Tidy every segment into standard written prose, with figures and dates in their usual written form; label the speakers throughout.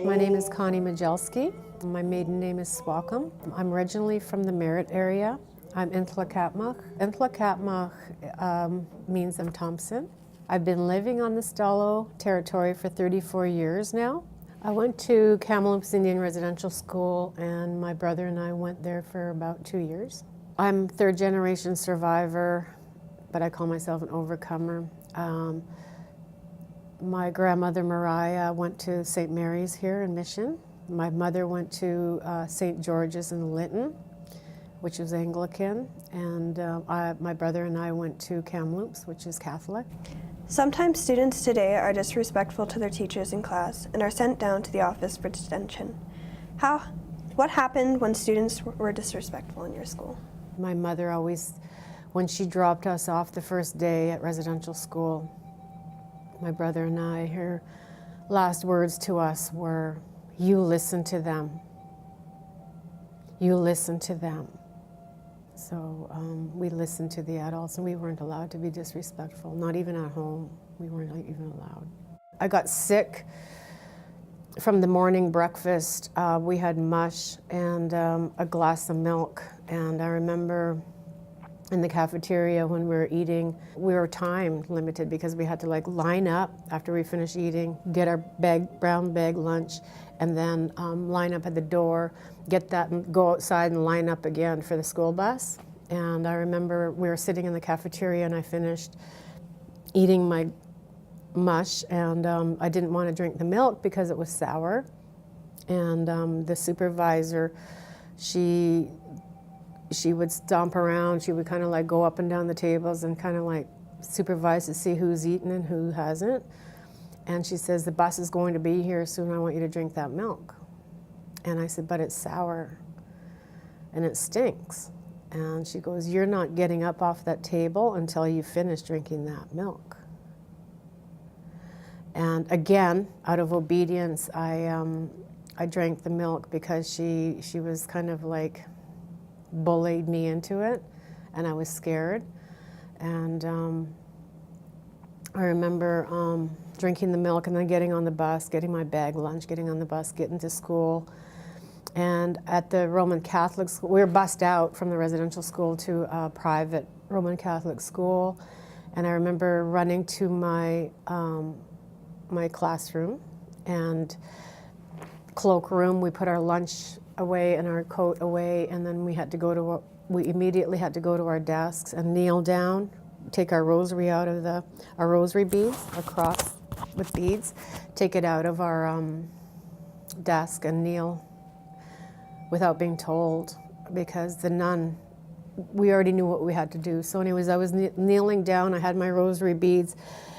Speaker 1: My name is Connie. My maiden name is Swakam. I'm originally from the Merritt area. I'm Intlakatmach. Intlakatmach means I'm Thompson. I've been living on the Stalo territory for 34 years now. I went to Kamloops Indian Residential School, and my brother and I went there for about 2 years. I'm third generation survivor, but I call myself an overcomer. My grandmother Mariah went to St. Mary's here in Mission. My mother went to St. George's in Lytton, which is Anglican, and my brother and I went to Kamloops, which is Catholic.
Speaker 2: Sometimes students today are disrespectful to their teachers in class and are sent down to the office for detention. What happened when students were disrespectful in your school?
Speaker 1: My mother always, when she dropped us off the first day at residential school, my brother and I, her last words to us were, "You listen to them. You listen to them." So we listened to the adults, and we weren't allowed to be disrespectful, not even at home. We weren't even allowed. I got sick from the morning breakfast. We had mush and a glass of milk, and I remember in the cafeteria when we were eating, we were time limited because we had to line up after we finished eating, get our brown bag lunch, and then line up at the door, get that and go outside and line up again for the school bus. And I remember we were sitting in the cafeteria and I finished eating my mush, and I didn't want to drink the milk because it was sour. And the supervisor, she would stomp around. She would kind of go up and down the tables and kind of supervise to see who's eaten and who hasn't. And she says, "The bus is going to be here soon. I want you to drink that milk." And I said, "But it's sour and it stinks." And she goes, "You're not getting up off that table until you finish drinking that milk." And again, out of obedience, I drank the milk because she was kind of bullied me into it, and I was scared. And I remember drinking the milk and then getting on the bus, getting my bag lunch, getting on the bus, getting to school. And at the Roman Catholic school, we were bussed out from the residential school to a private Roman Catholic school. And I remember running to my my classroom and cloakroom. We put our lunch away and our coat away, and then we immediately had to go to our desks and kneel down, take our rosary out of our rosary beads, our cross with beads, take it out of our desk and kneel without being told, because the nun, we already knew what we had to do. So anyways, I was kneeling down, I had my rosary beads,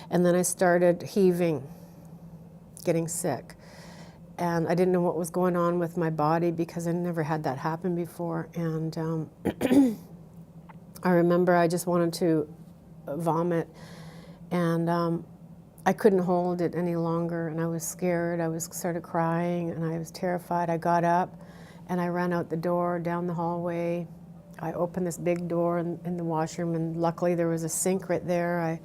Speaker 1: and then I started heaving, getting sick. And I didn't know what was going on with my body because I never had that happen before. And I remember I just wanted to vomit, and I couldn't hold it any longer, and I was scared. I started crying, and I was terrified. I got up, and I ran out the door, down the hallway. I opened this big door in the washroom, and luckily there was a sink right there.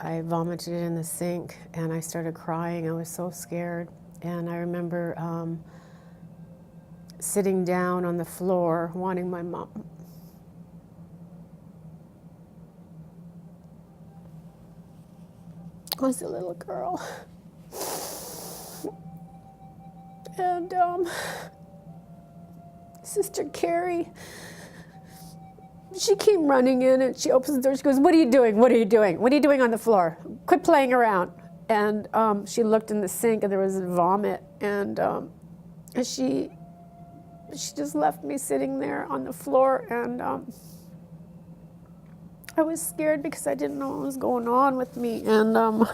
Speaker 1: I vomited in the sink, and I started crying. I was so scared. And I remember sitting down on the floor, wanting my mom. I was a little girl. And Sister Carrie, she came running in and she opens the door. She goes, "What are you doing? What are you doing? What are you doing on the floor? Quit playing around." And she looked in the sink and there was vomit, and she just left me sitting there on the floor, and I was scared because I didn't know what was going on with me. And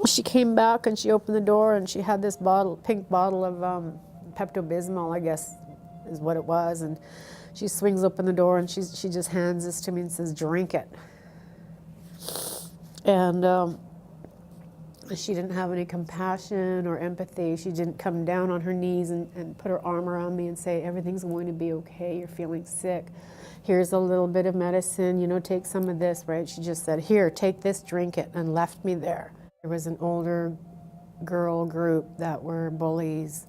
Speaker 1: she came back and she opened the door and she had this pink bottle of Pepto-Bismol, I guess is what it was. And she swings open the door and she just hands this to me and says, "Drink it." And she didn't have any compassion or empathy. She didn't come down on her knees and put her arm around me and say, "Everything's going to be okay, you're feeling sick. Here's a little bit of medicine, you know, take some of this," right? She just said, "Here, take this, drink it," and left me there. There was an older girl group that were bullies,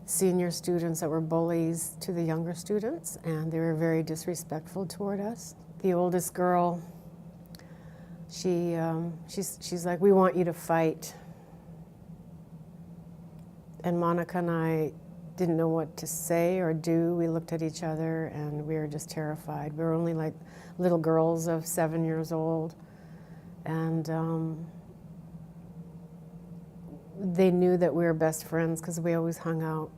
Speaker 1: senior students that were bullies to the younger students, and they were very disrespectful toward us. The oldest girl, she's like, "We want you to fight." And Monica and I didn't know what to say or do. We looked at each other and we were just terrified. We were only like little girls of 7 years old. And they knew that we were best friends because we always hung out.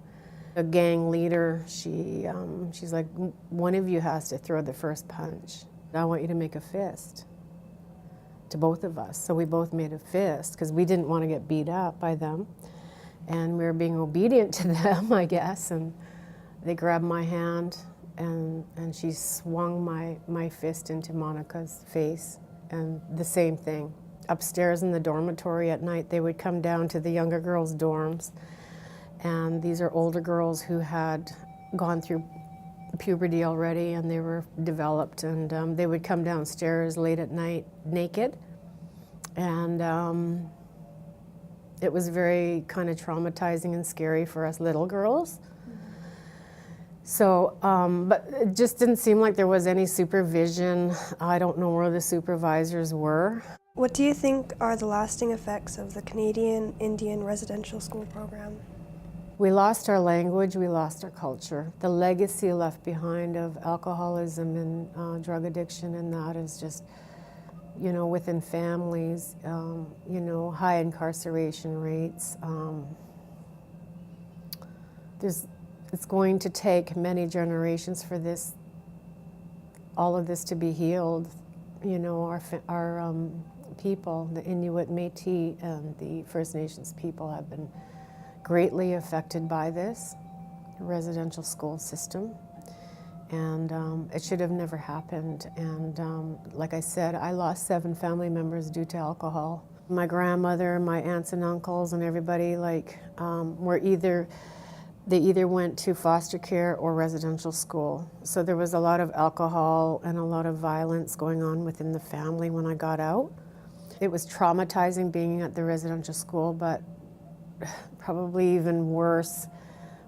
Speaker 1: A gang leader, she's like, "One of you has to throw the first punch. I want you to make a fist." To both of us. So we both made a fist because we didn't want to get beat up by them. And we were being obedient to them, I guess. And they grabbed my hand and she swung my fist into Monica's face. And the same thing. Upstairs in the dormitory at night, they would come down to the younger girls' dorms. And these are older girls who had gone through puberty already and they were developed, and they would come downstairs late at night naked, and it was very kind of traumatizing and scary for us little girls. So, but it just didn't seem like there was any supervision. I don't know where the supervisors were.
Speaker 2: What do you think are the lasting effects of the Canadian Indian residential school program?
Speaker 1: We lost our language, we lost our culture. The legacy left behind of alcoholism and drug addiction, and that is just, you know, within families, you know, high incarceration rates. It's going to take many generations for all of this to be healed. You know, our people, the Inuit, Métis, and the First Nations people have been greatly affected by this residential school system, and it should have never happened. And like I said, I lost 7 family members due to alcohol. My grandmother, my aunts and uncles, and everybody they either went to foster care or residential school. So there was a lot of alcohol and a lot of violence going on within the family when I got out. It was traumatizing being at the residential school, but probably even worse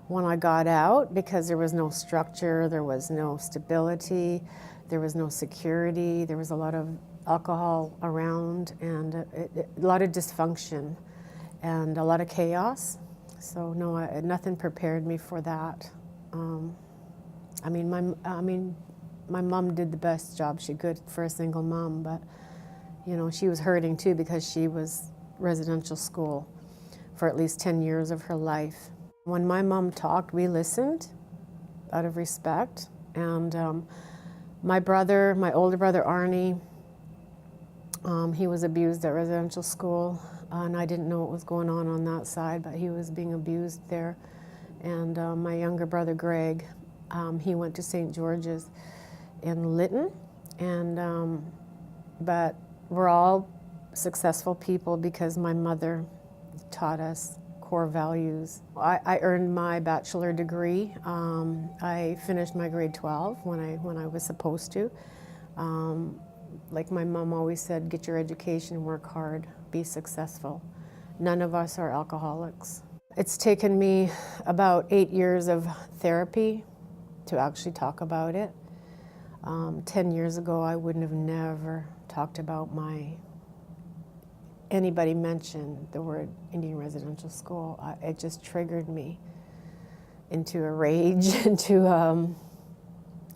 Speaker 1: when I got out, because there was no structure, there was no stability, there was no security, there was a lot of alcohol around, and a lot of dysfunction and a lot of chaos. So no, nothing prepared me for that. I mean, my mom did the best job she could for a single mom, but you know, she was hurting too because she was residential school for at least 10 years of her life. When my mom talked, we listened out of respect. And my older brother Arnie, he was abused at residential school, and I didn't know what was going on that side, but he was being abused there. And my younger brother Greg, he went to St. George's in Lytton, and but we're all successful people because my mother taught us core values. I earned my bachelor degree. I finished my grade 12 when I was supposed to. Like my mom always said, get your education, work hard, be successful. None of us are alcoholics. It's taken me about 8 years of therapy to actually talk about it. 10 years ago, I wouldn't have never talked about anybody mentioned the word Indian residential school. It just triggered me into a rage, into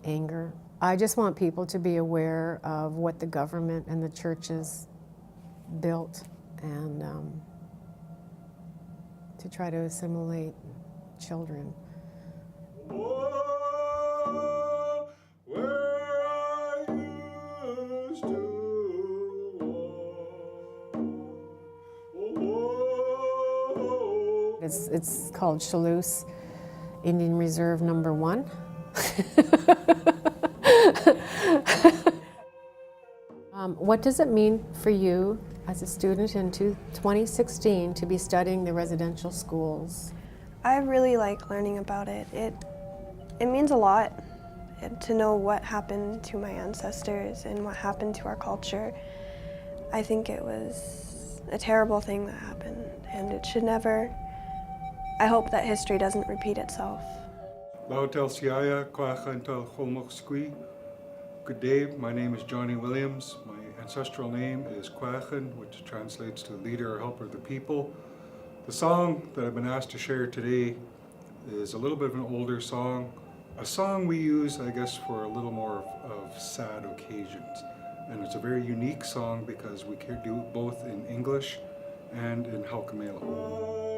Speaker 1: anger. I just want people to be aware of what the government and the churches built, and to try to assimilate children.
Speaker 3: Oh, where are you?
Speaker 1: It's called Chalouse Indian Reserve Number 1. What does it mean for you as a student in 2016 to be studying the residential schools?
Speaker 2: I really like learning about it. It means a lot to know what happened to my ancestors and what happened to our culture. I think it was a terrible thing that happened, and it should never. I hope that history doesn't repeat itself.
Speaker 3: Good day, my name is Johnny Williams. My ancestral name is Quachan, which translates to leader or helper of the people. The song that I've been asked to share today is a little bit of an older song, a song we use, I guess, for a little more of sad occasions. And it's a very unique song because we can do it both in English and in Halkamela.